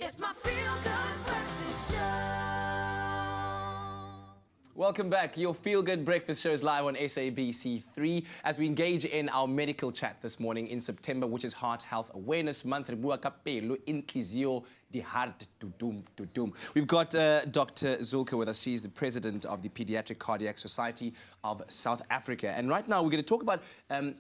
It's my feel-good breakfast show. Welcome back. Your Feel Good Breakfast show is live on SABC3 as we engage in our medical chat this morning in September, which is Heart Health Awareness Month. We've got Dr. Zulka with us. She's the president of the Pediatric Cardiac Society of South Africa. And right now we're going to talk about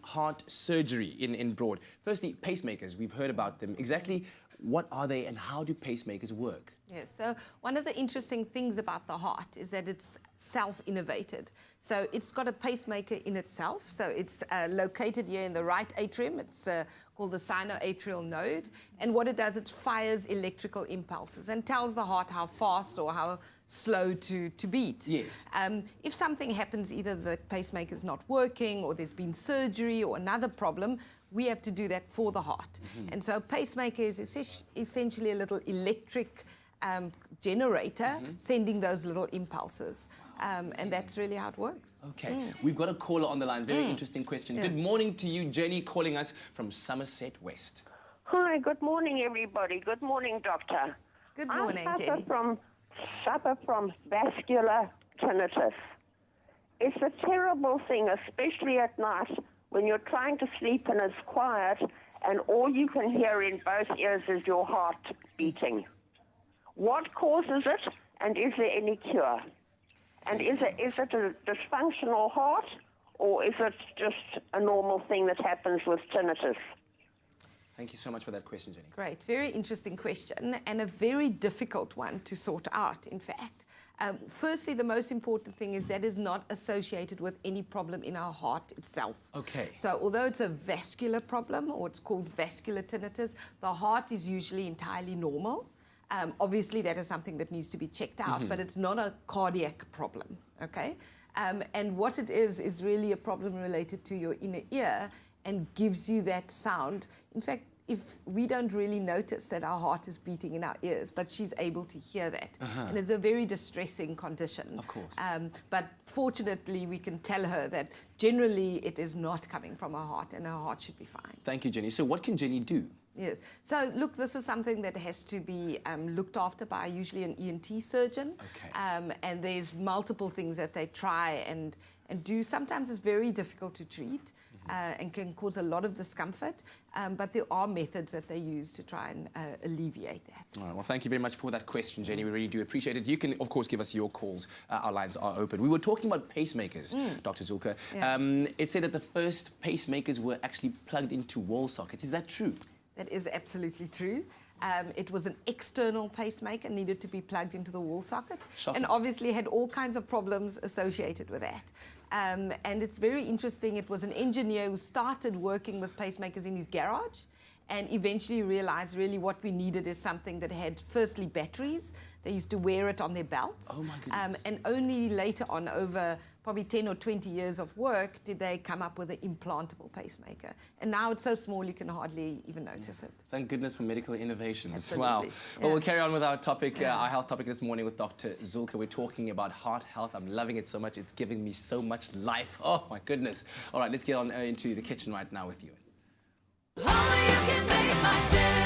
heart surgery in broad. Firstly, pacemakers. We've heard about them. Exactly what are they and how do pacemakers work? Yes, so one of the interesting things about the heart is that it's self-innovated. So it's got a pacemaker in itself. So it's located here in the right atrium. It's called the sinoatrial node. And what it does, it fires electrical impulses and tells the heart how fast or how slow to beat. Yes. If something happens, either the pacemaker is not working or there's been surgery or another problem, we have to do that for the heart. Mm-hmm. And so a pacemaker is essentially a little electric generator sending those little impulses. And that's really how it works. Okay, we've got a caller on the line. Very interesting question. Yeah. Good morning to you, Jenny, calling us from Somerset West. Hi, good morning, everybody. Good morning, doctor. Good morning, Jenny. I suffer from vascular tinnitus. It's a terrible thing, especially at night when you're trying to sleep and it's quiet and all you can hear in both ears is your heart beating. What causes it, and is there any cure? And is it a dysfunctional heart, or is it just a normal thing that happens with tinnitus? Thank you so much for that question, Jenny. Great, very interesting question, and a very difficult one to sort out, in fact. Firstly, the most important thing is that is not associated with any problem in our heart itself. Okay. So although it's a vascular problem, or it's called vascular tinnitus, the heart is usually entirely normal. Obviously, that is something that needs to be checked out, but it's not a cardiac problem, okay? And what it is really a problem related to your inner ear and gives you that sound. In fact, if we don't really notice that our heart is beating in our ears, but she's able to hear that. And it's a very distressing condition. Of course. But fortunately, we can tell her that generally it is not coming from her heart and her heart should be fine. Thank you, Jenny. So what can Jenny do? Yes. So, look, this is something that has to be looked after by usually an ENT surgeon. Okay. And there's multiple things that they try and do. Sometimes it's very difficult to treat and can cause a lot of discomfort. But there are methods that they use to try and alleviate that. All right. Well, thank you very much for that question, Jenny. We really do appreciate it. You can, of course, give us your calls. Our lines are open. We were talking about pacemakers, Dr. Zulka. Yeah. It said that the first pacemakers were actually plugged into wall sockets. Is that true? That is absolutely true. It was an external pacemaker, needed to be plugged into the wall socket, Shocking. and obviously had all kinds of problems associated with that. And it's very interesting. It was an engineer who started working with pacemakers in his garage and eventually realized really what we needed is something that had, firstly, batteries. They used to wear it on their belts. Oh, my goodness. And only later on, over probably 10 or 20 years of work, did they come up with an implantable pacemaker. And now it's so small you can hardly even notice it. Thank goodness for medical innovations. Absolutely. Wow. Yeah. Well, we'll carry on with our topic, our health topic this morning with Dr. Zulka. We're talking about heart health. I'm loving it so much. It's giving me so much life. Oh, my goodness. All right, let's get on into the kitchen right now with you. Only you can make my day.